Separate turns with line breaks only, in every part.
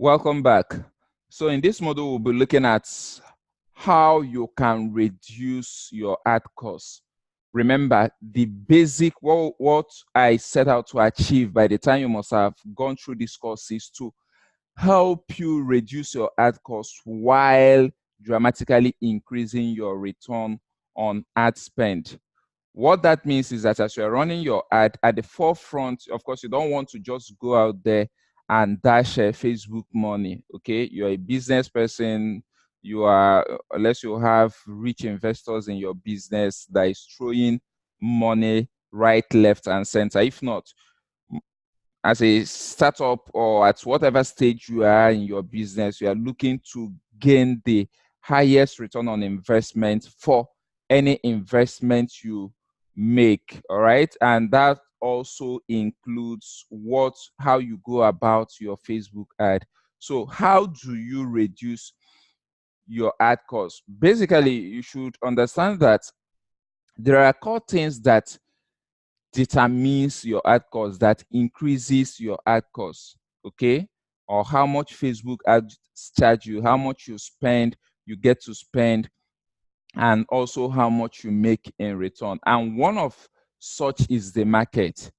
Welcome back. So in this module, we'll be looking at how you can reduce your ad costs. Remember, the basic, what I set out to achieve by the time you must have gone through this course is to help you reduce your ad costs while dramatically increasing your return on ad spend. What that means is that as you're running your ad at the forefront, of course, you don't want to just go out there and dash Facebook money. Okay, you're a business person. You are, unless you have rich investors in your business that is throwing money right, left, and center. If not, as a startup or at whatever stage you are in your business, you are looking to gain the highest return on investment for any investment you make. All right. And that also includes how you go about your Facebook ad. So how do you reduce your ad costs? Basically, you should understand that there are core things that determines your ad cost, that increases your ad cost, okay? Or how much Facebook ads charge you, how much you get to spend, and also how much you make in return. And one of such is the market.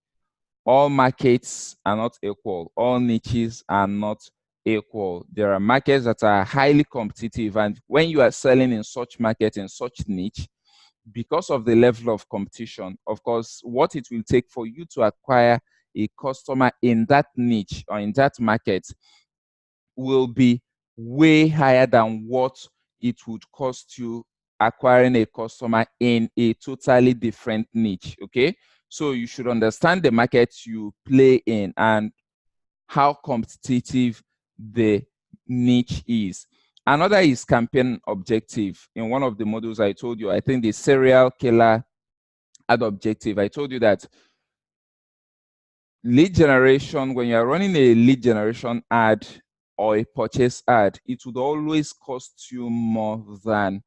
All markets are not equal. All niches are not equal. There are markets that are highly competitive, and when you are selling in such market, in such niche, because of the level of competition, of course, what it will take for you to acquire a customer in that niche or in that market will be way higher than what it would cost you acquiring a customer in a totally different niche. Okay, so you should understand the market you play in and how competitive the niche is. Another is campaign objective. In one of the modules I told you, I think the serial killer ad objective, I told you that lead generation, when you're running a lead generation ad or a purchase ad, it would always cost you more than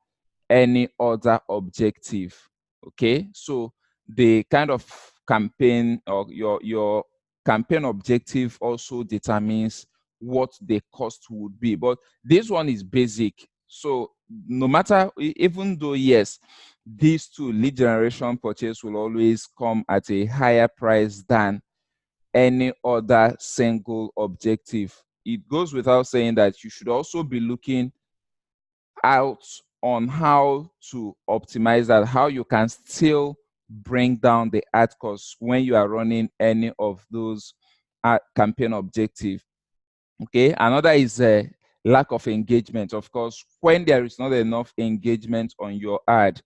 any other objective. Okay, so the kind of campaign or your campaign objective also determines what the cost would be. But this one is basic. So no matter, even though yes, these two, lead generation, purchase, will always come at a higher price than any other single objective. It goes without saying that you should also be looking out on how to optimize that, how you can still bring down the ad costs when you are running any of those campaign objective. Okay, another is a lack of engagement. Of course, when there is not enough engagement on your ad,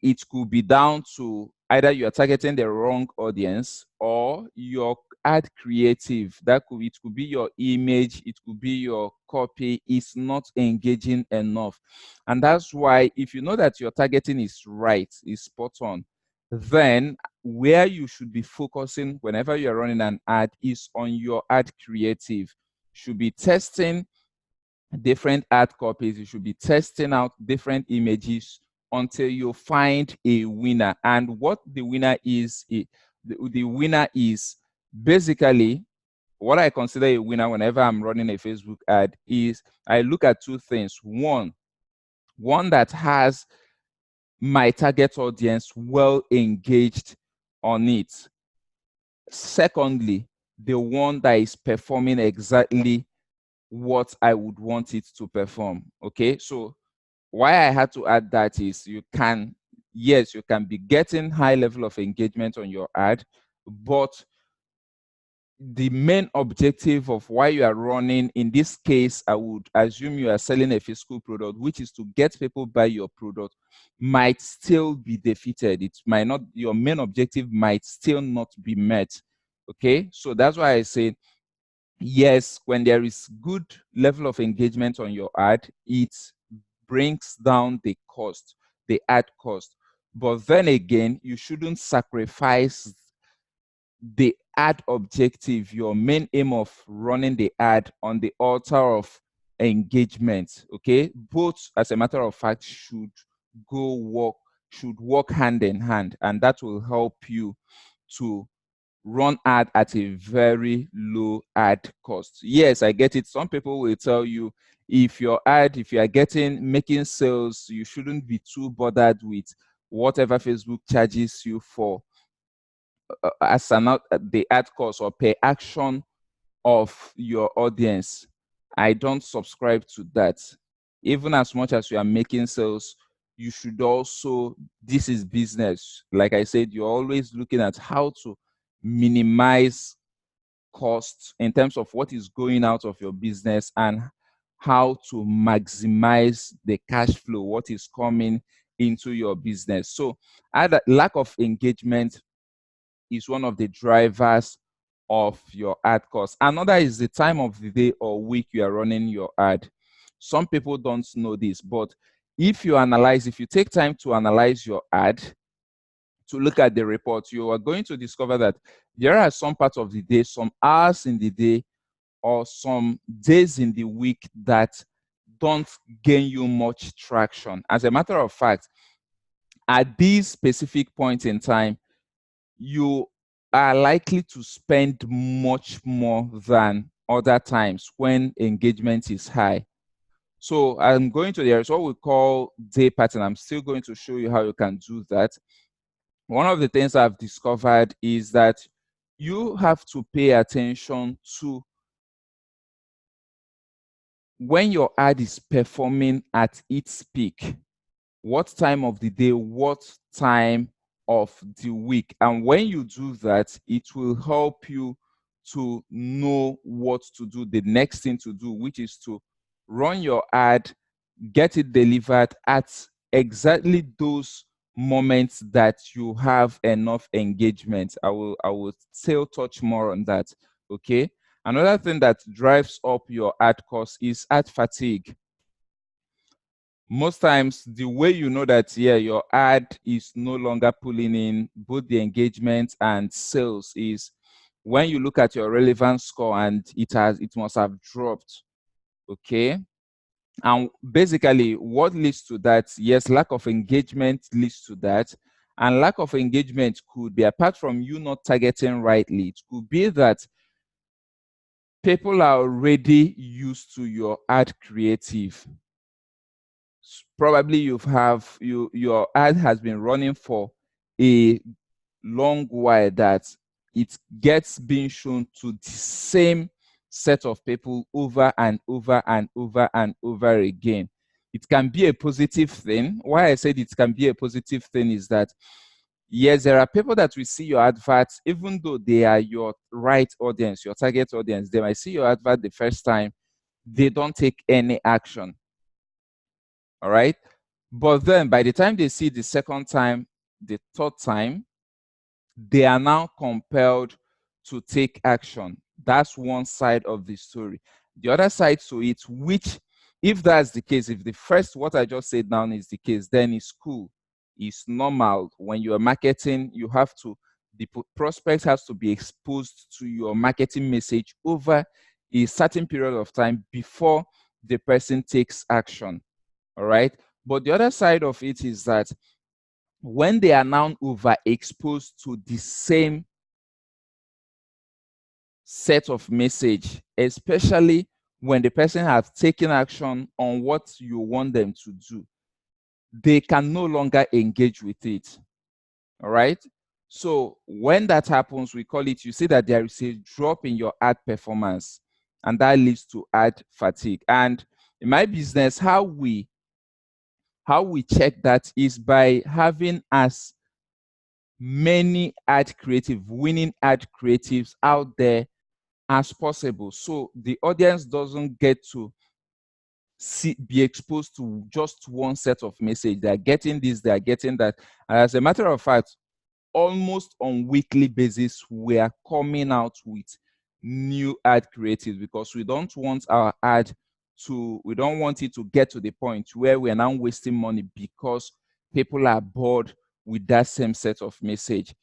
it could be down to either you are targeting the wrong audience or your ad creative. It could be your image, it could be your copy is not engaging enough. And that's why if you know that your targeting is right, is spot on, then where you should be focusing whenever you're running an ad is on your ad creative. Should be testing different ad copies. You should be testing out different images until you find a winner. And what the winner is, the winner is basically what I consider a winner whenever I'm running a Facebook ad is I look at two things. One that has my target audience well engaged on it. Secondly, the one that is performing exactly what I would want it to perform. Okay, so why I had to add that is yes, you can be getting high level of engagement on your ad, but the main objective of why you are running, in this case, I would assume you are selling a physical product, which is to get people buy your product, might still be defeated. It might not, your main objective might still not be met. Okay, so that's why I say yes, when there is good level of engagement on your ad, it brings down the cost, the ad cost. But then again, you shouldn't sacrifice the ad objective, your main aim of running the ad, on the altar of engagement. Okay, both, as a matter of fact, should work hand in hand, and that will help you to run ad at a very low ad cost. Yes, I get it. Some people will tell you if you are making sales, you shouldn't be too bothered with whatever Facebook charges you for as the ad cost or per action of your audience. I don't subscribe to that. Even as much as you are making sales, you should also, this is business. Like I said, you're always looking at how to minimize costs in terms of what is going out of your business and how to maximize the cash flow, what is coming into your business. So, lack of engagement is one of the drivers of your ad cost. Another is the time of the day or week you are running your ad. Some people don't know this, but if you take time to analyze your ad, to look at the report, you are going to discover that there are some parts of the day, some hours in the day, or some days in the week that don't gain you much traction. As a matter of fact, at these specific points in time, you are likely to spend much more than other times when engagement is high. So I'm going to, there's what we call day pattern. I'm still going to show you how you can do that. One of the things I've discovered is that you have to pay attention to when your ad is performing at its peak. What time of the day, what time of the week. And when you do that, it will help you to know what to do, the next thing to do, which is to run your ad, get it delivered at exactly those moments that you have enough engagement. I will still touch more on that. Okay. Another thing that drives up your ad cost is ad fatigue. Most times, the way you know that, yeah, your ad is no longer pulling in both the engagement and sales is when you look at your relevance score and it must have dropped. Okay. And basically, what leads to that? Yes, lack of engagement leads to that. And lack of engagement could be, apart from you not targeting rightly, it could be that people are already used to your ad creative. Probably your ad has been running for a long while, that it gets being shown to the same set of people over and over and over and over again. It can be a positive thing. Why I said it can be a positive thing is that, yes, there are people that will see your adverts, even though they are your right audience, your target audience. They might see your advert the first time, they don't take any action. All right. But then by the time they see the second time, the third time, they are now compelled to take action. That's one side of the story. The other side to it, which, if that's the case, if the first, what I just said now is the case, then it's cool. It's normal. When you are marketing, you have to, the prospect has to be exposed to your marketing message over a certain period of time before the person takes action. All right. But the other side of it is that when they are now overexposed to the same set of message, especially when the person has taken action on what you want them to do, they can no longer engage with it. All right. So when that happens, we call it, you see that there is a drop in your ad performance, and that leads to ad fatigue. And in my business, how we check that is by having as many winning ad creatives out there as possible, so the audience doesn't get to be exposed to just one set of message. They're getting this, they're getting that. And as a matter of fact, almost on weekly basis, we are coming out with new ad creatives, because we don't want it to get to the point where we're now wasting money because people are bored with that same set of message.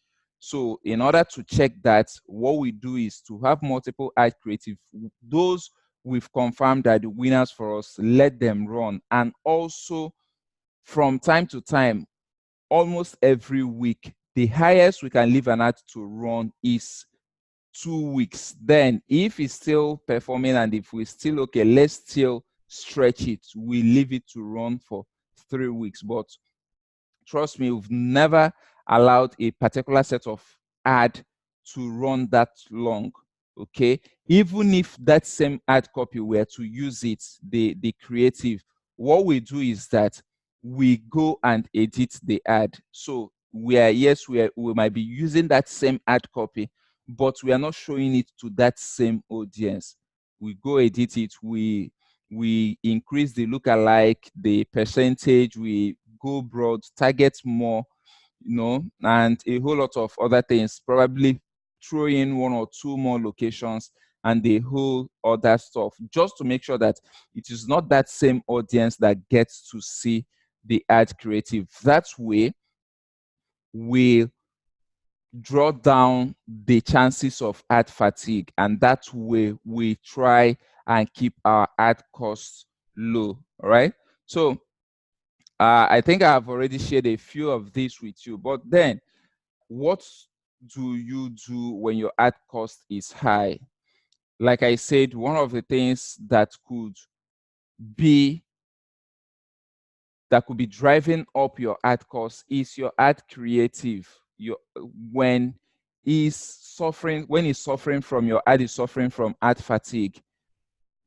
So in order to check that, what we do is to have multiple ad creative. Those we've confirmed are the winners for us, let them run. And also, from time to time, almost every week, the highest we can leave an ad to run is 2 weeks. Then if it's still performing and if we're still okay, let's still stretch it. We leave it to run for 3 weeks. But trust me, we've never allowed a particular set of ad to run that long. Okay, even if that same ad copy were to use it, the creative, what we do is that we go and edit the ad. So we might be using that same ad copy, but we are not showing it to that same audience. We go edit it, we increase the lookalike, the percentage, we go broad, target more, and a whole lot of other things, probably throw in 1 or 2 more locations and the whole other stuff, just to make sure that it is not that same audience that gets to see the ad creative. That way, we draw down the chances of ad fatigue, and that way we try and keep our ad costs low. All right. So I think I've already shared a few of these with you, but then what do you do when your ad cost is high? Like I said, one of the things that could be driving up your ad cost is your ad creative. When it's suffering from your ad is suffering from ad fatigue,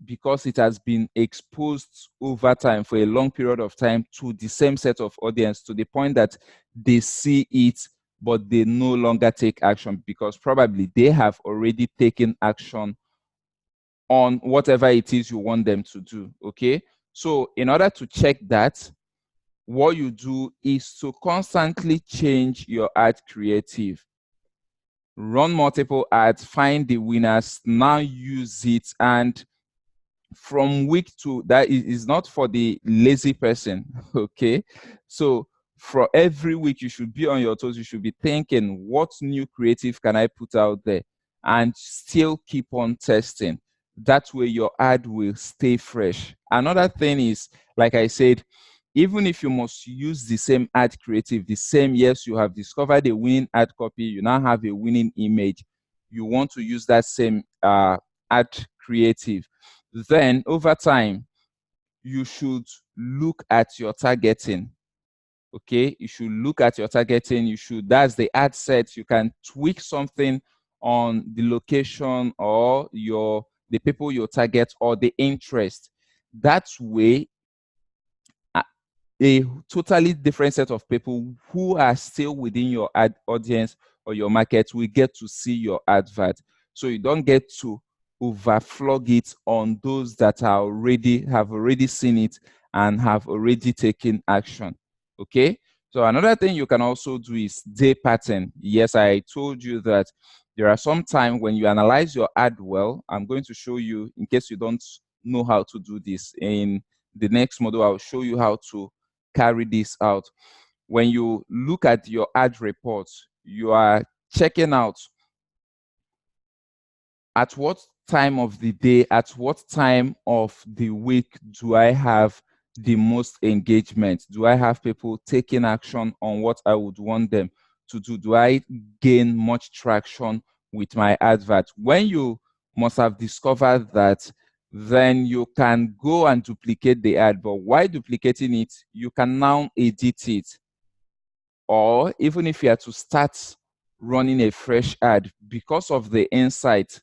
because it has been exposed over time for a long period of time to the same set of audience, to the point that they see it but they no longer take action, because probably they have already taken action on whatever it is you want them to do. Okay, so in order to check that, what you do is to constantly change your ad creative. Run multiple ads, find the winners, now use it, and from week to that is not for the lazy person. Okay, so for every week you should be on your toes. You should be thinking, what new creative can I put out there, and still keep on testing. That way your ad will stay fresh. Another thing is, like I said, even if you must use the same ad creative, the same, yes, you have discovered a winning ad copy, you now have a winning image, you want to use that same ad creative, then over time, you should look at your targeting. Okay, you should look at your targeting. That's the ad set. You can tweak something on the location or the people you target or the interest. That way, a totally different set of people who are still within your ad audience or your market will get to see your advert. So you don't get to overflog it on those that have already seen it and have already taken action. Okay, so another thing you can also do is day pattern. Yes, I told you that there are some time when you analyze your ad well. I'm going to show you, in case you don't know how to do this. In the next model, I'll show you how to carry this out. When you look at your ad reports, you are checking out at what time of the day, at what time of the week do I have the most engagement? Do I have people taking action on what I would want them to do? Do I gain much traction with my advert? When you must have discovered that, then you can go and duplicate the ad. But while duplicating it, you can now edit it. Or even if you are to start running a fresh ad, because of the insight,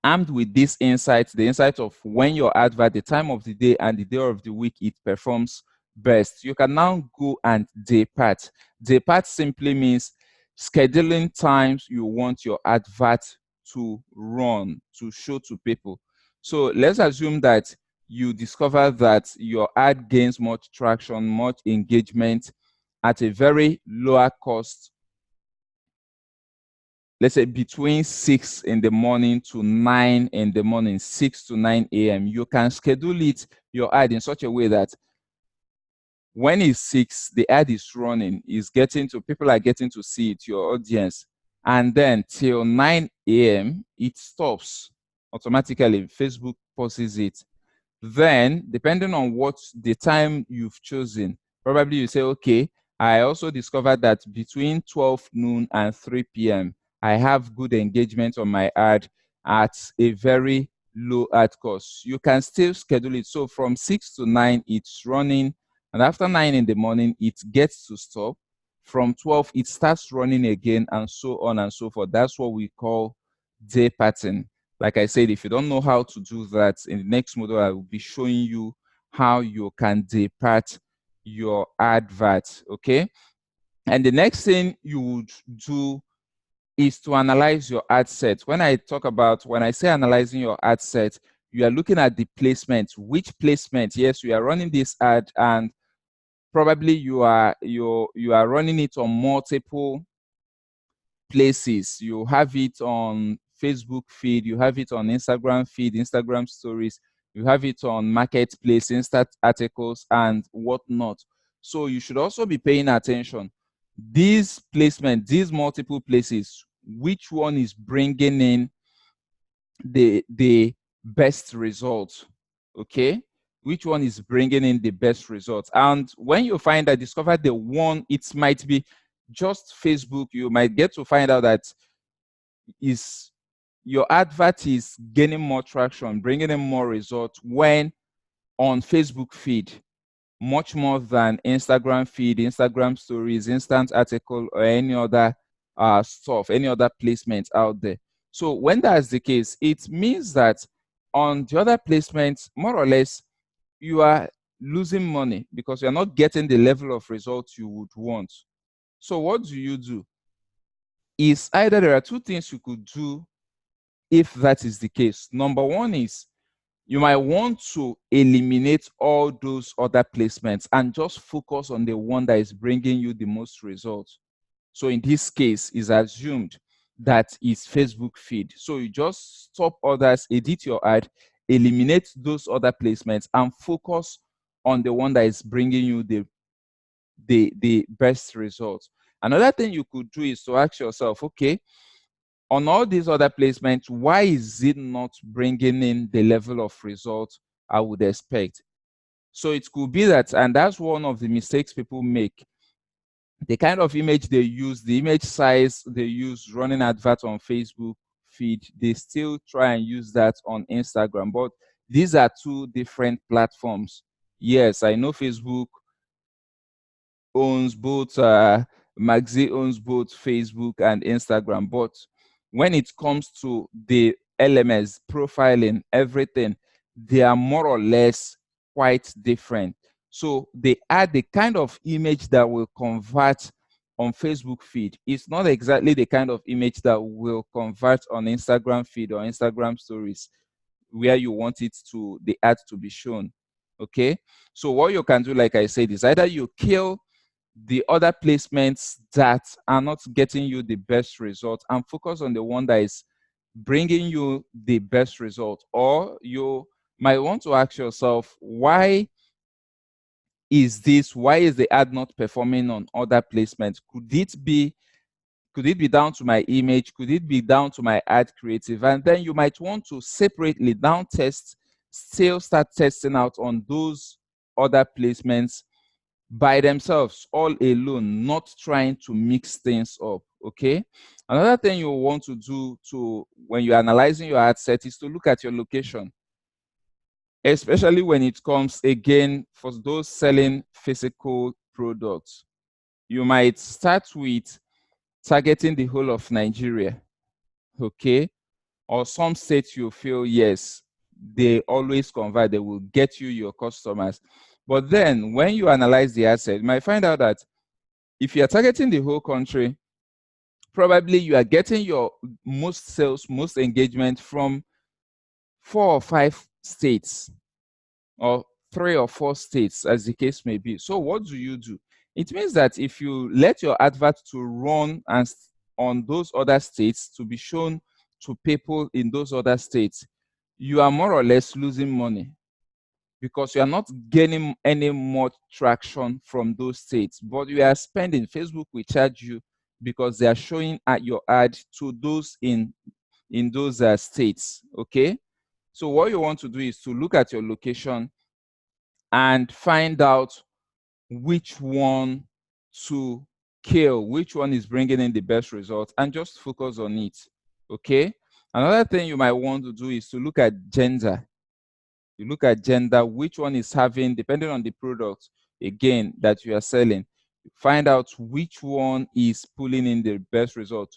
armed with this insight, the insight of when your advert, the time of the day and the day of the week it performs best, you can now go and day part. Day part simply means scheduling times you want your advert to run, to show to people. So let's assume that you discover that your ad gains much traction, much engagement at a very lower cost, let's say between 6 in the morning to 9 in the morning, 6 to 9 a.m. You can schedule your ad in such a way that when it's 6, the ad is running, people are getting to see it, your audience. And then till 9 a.m., it stops automatically. Facebook pauses it. Then, depending on what the time you've chosen, probably you say, okay, I also discovered that between 12 noon and 3 p.m., I have good engagement on my ad at a very low ad cost. You can still schedule it. So from 6 to 9, it's running. And after 9 in the morning, it gets to stop. From 12, it starts running again, and so on and so forth. That's what we call day pattern. Like I said, if you don't know how to do that, in the next module, I will be showing you how you can day part your advert, okay? And the next thing you would do is to analyze your ad set. When I say analyzing your ad set, you are looking at the placement. Which placement? Yes, you are running this ad, and probably you are running it on multiple places. You have it on Facebook feed, you have it on Instagram feed, Instagram stories, you have it on marketplace, instant articles, and whatnot. So you should also be paying attention. These placement, these multiple places, which one is bringing in the best results? Okay, which one is bringing in the best results? And when you find that, discover the one, it might be just Facebook, you might get to find out that is your advert is gaining more traction, bringing in more results when on Facebook feed, much more than Instagram feed, Instagram stories, instant article, or any other stuff, any other placement out there. So when that's the case, it means that on the other placements, more or less, you are losing money because you're not getting the level of results you would want. So what do? Is either there are two things you could do if that is the case. Number one is you might want to eliminate all those other placements and just focus on the one that is bringing you the most results. So in this case, it's assumed that is Facebook feed. So you just stop others, edit your ad, eliminate those other placements, and focus on the one that is bringing you the best results. Another thing you could do is to ask yourself, okay, on all these other placements, why is it not bringing in the level of result I would expect? So it could be that, and that's one of the mistakes people make. The kind of image they use, the image size they use running advert on Facebook feed, they still try and use that on Instagram. But these are two different platforms. Yes, I know Facebook owns both, Maxi owns both Facebook and Instagram, but when it comes to the elements, profiling, everything, they are more or less quite different. So they add the kind of image that will convert on Facebook feed. It's not exactly the kind of image that will convert on Instagram feed or Instagram stories where you want it to, the ad to be shown. Okay. So what you can do, like I said, is either you kill the other placements that are not getting you the best result and focus on the one that is bringing you the best result. Or you might want to ask yourself, why is the ad not performing on other placements? Could it be down to my image? Could it be down to my ad creative? And then you might want to separately down test, still start testing out on those other placements by themselves, all alone, not trying to mix things up. Okay. Another thing you want to do to when you're analyzing your ad set is to look at your location, especially when it comes again for those selling physical products. You might start with targeting the whole of Nigeria. Okay. Or some states you feel, yes, they always convert, they will get you your customers. But then when you analyze the asset, you might find out that if you're targeting the whole country, probably you are getting your most sales, most engagement from 4 or 5 states or 3 or 4 states, as the case may be. So what do? It means that if you let your advert to run and on those other states to be shown to people in those other states, you are more or less losing money because you are not gaining any more traction from those states, but you are spending. Facebook will charge you because they are showing at your ad to those in those states. Okay, so what you want to do is to look at your location and find out which one to scale which one is bringing in the best results and just focus on it. Okay. Another thing you might want to do is to look at gender. You look at gender, which one is having, depending on the product, again, that you are selling, find out which one is pulling in the best result.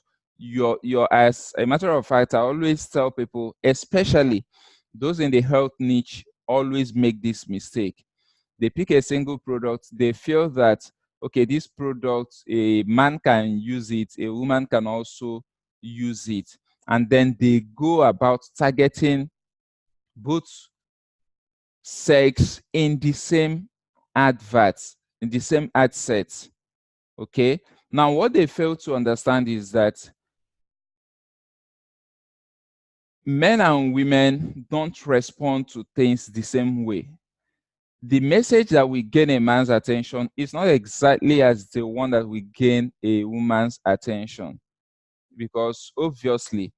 As a matter of fact, I always tell people, especially those in the health niche, always make this mistake. They pick a single product, they feel that, okay, this product, a man can use it, a woman can also use it. And then they go about targeting both sex in the same adverts, in the same ad set. Okay. Now, what they fail to understand is that men and women don't respond to things the same way. The message that will gain a man's attention is not exactly as the one that will gain a woman's attention, because obviously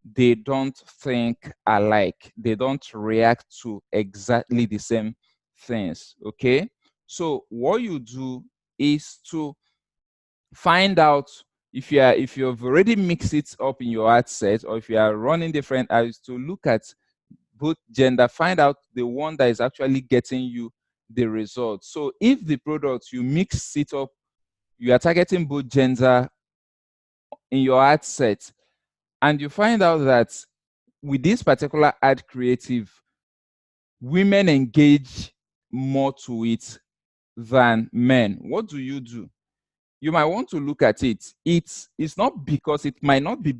they don't think alike. They don't react to exactly the same things. Okay. So what you do is to find out if you've already mixed it up in your ad set, or if you are running different ads, to look at both gender, find out the one that is actually getting you the result. So if the product you mix it up, you are targeting both gender in your ad set, and you find out that with this particular ad creative, women engage more to it than men, what do? You might want to look at it. It's not because, it might not be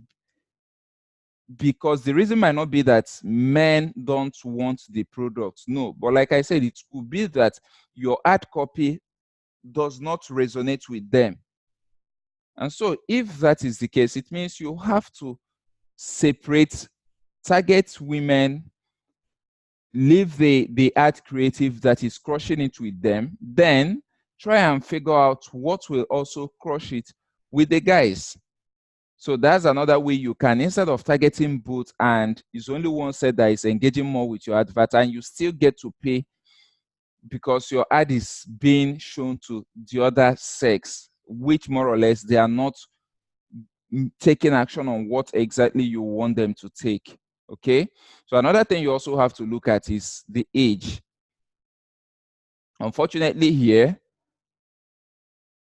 because the reason might not be that men don't want the product. No, but like I said, it could be that your ad copy does not resonate with them. And so if that is the case, it means you have to separate, target women, leave the ad creative that is crushing it with them, then try and figure out what will also crush it with the guys. So that's another way you can, instead of targeting both and it's only one set that is engaging more with your advert, and you still get to pay because your ad is being shown to the other sex, which more or less they are not taking action on what exactly you want them to take. Okay. So another thing you also have to look at is the age. Unfortunately here,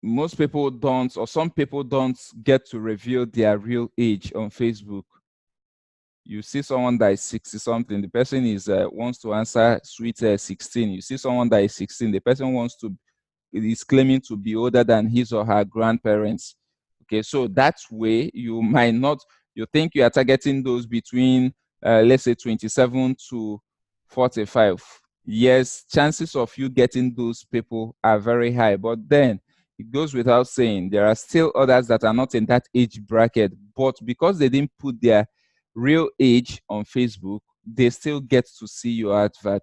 most people don't, or some people don't get to reveal their real age on Facebook. You see someone that is 60 something, the person is wants to answer sweet 16. You see someone that is 16, the person is claiming to be older than his or her grandparents. Okay, so that way you might not, you think you are targeting those between let's say 27 to 45. Yes, chances of you getting those people are very high, but then it goes without saying there are still others that are not in that age bracket, but because they didn't put their real age on Facebook, they still get to see your advert.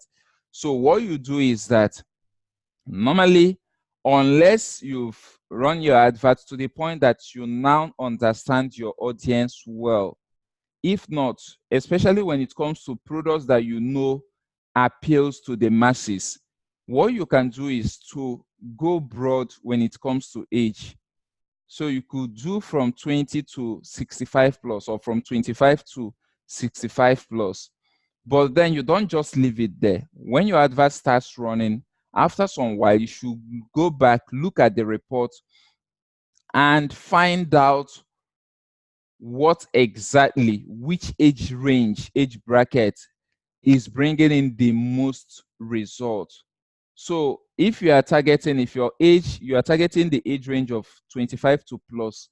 So what you do is that normally, unless you've run your advert to the point that you now understand your audience well, if not, especially when it comes to products that you know appeals to the masses, what you can do is to go broad when it comes to age. So you could do from 20 to 65 plus, or from 25 to 65 plus. But then you don't just leave it there. When your advert starts running, after some while, you should go back, look at the report, and find out what exactly, which age range, age bracket is bringing in the most results. So if you are targeting, if your age, you are targeting the age range of 25 to plus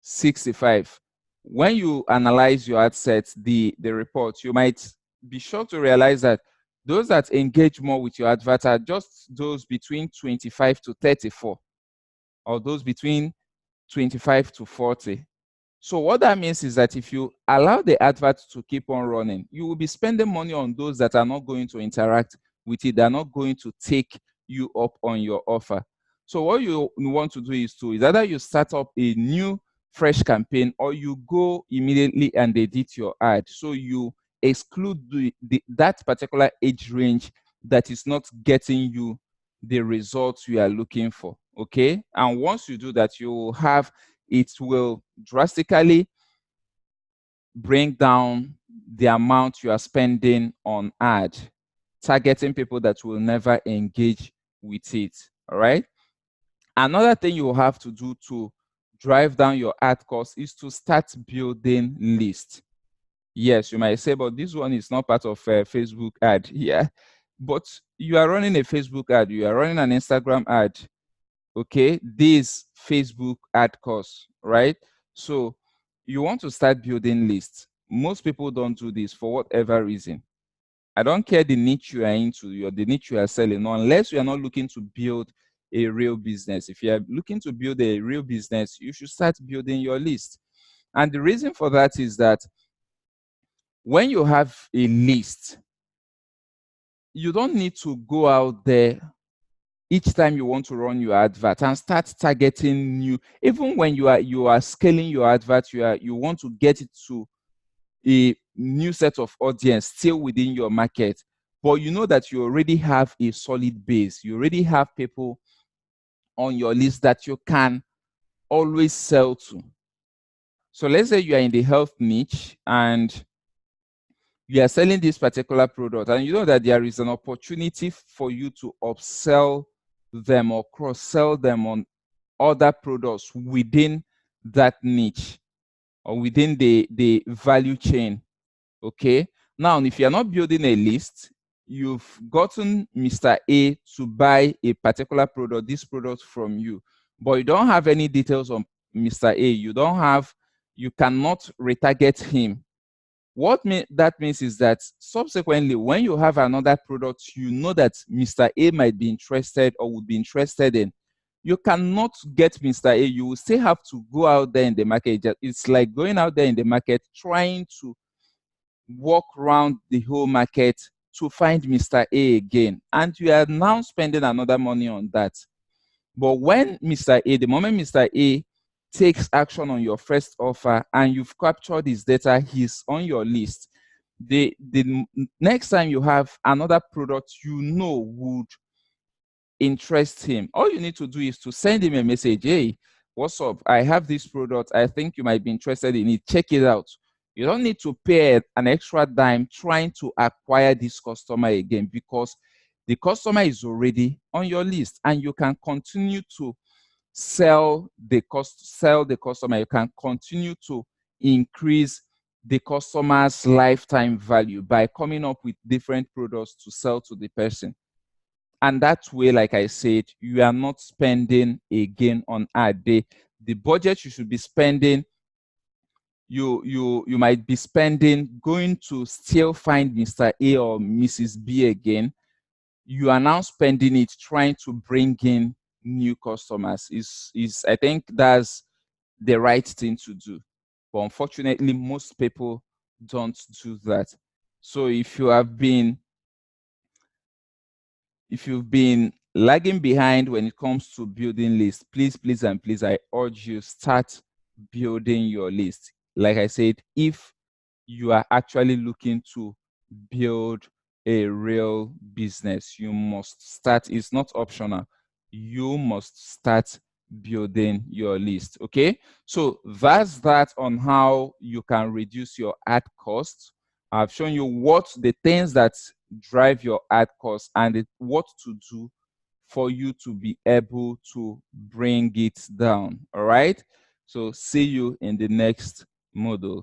65, when you analyze your ad set, the report, you might be sure to realize that those that engage more with your advert are just those between 25 to 34, or those between 25 to 40. So what that means is that if you allow the advert to keep on running, you will be spending money on those that are not going to interact with it. They're not going to take you up on your offer. So what you want to do is either you start up a new fresh campaign, or you go immediately and edit your ad. So you exclude that particular age range that is not getting you the results you are looking for. Okay, and once you do that, you will have, it will drastically bring down the amount you are spending on ad, targeting people that will never engage with it. All right. Another thing you will have to do to drive down your ad cost is to start building lists. Yes, you might say, but this one is not part of a Facebook ad. Yeah, but you are running a Facebook ad, you are running an Instagram ad. Okay, this Facebook ad cost, right? So you want to start building lists. Most people don't do this for whatever reason. I don't care the niche you are into, or the niche you are selling, unless you are not looking to build a real business. If you are looking to build a real business, you should start building your list. And the reason for that is that when you have a list, you don't need to go out there each time you want to run your advert and start targeting new. Even when you are scaling your advert, you want to get it to a new set of audience still within your market, but you know that you already have a solid base, you already have people on your list that you can always sell to. So let's say you are in the health niche and you are selling this particular product, and you know that there is an opportunity for you to upsell them or cross-sell them on other products within that niche or within the value chain. Okay. Now, if you're not building a list, you've gotten Mr. A to buy a particular product, this product from you, but you don't have any details on Mr. A. You cannot retarget him. What that means is that subsequently, when you have another product, you know that Mr. A might be interested or would be interested in, you cannot get Mr. A. You will still have to go out there in the market. It's like going out there in the market, trying to walk around the whole market to find Mr. A again. And you are now spending another money on that. But when the moment Mr. A takes action on your first offer and you've captured his data, he's on your list. The next time you have another product you know would interest him, all you need to do is to send him a message. Hey, what's up? I have this product. I think you might be interested in it. Check it out. You don't need to pay an extra dime trying to acquire this customer again, because the customer is already on your list and you can continue to sell the customer. You can continue to increase the customer's lifetime value by coming up with different products to sell to the person. And that way, like I said, you are not spending again on ad. The budget you should be spending, you might be spending going to still find Mr. A or Mrs. B again. You are now spending it trying to bring in new customers. Is I think that's the right thing to do. But unfortunately, most people don't do that. So if you've been lagging behind when it comes to building lists, please, I urge you, start building your list. Like I said, if you are actually looking to build a real business, you must start. It's not optional. You must start building your list. Okay, so that's that on how you can reduce your ad costs. I've shown you what the things that drive your ad costs and what to do for you to be able to bring it down. All right, so see you in the next module.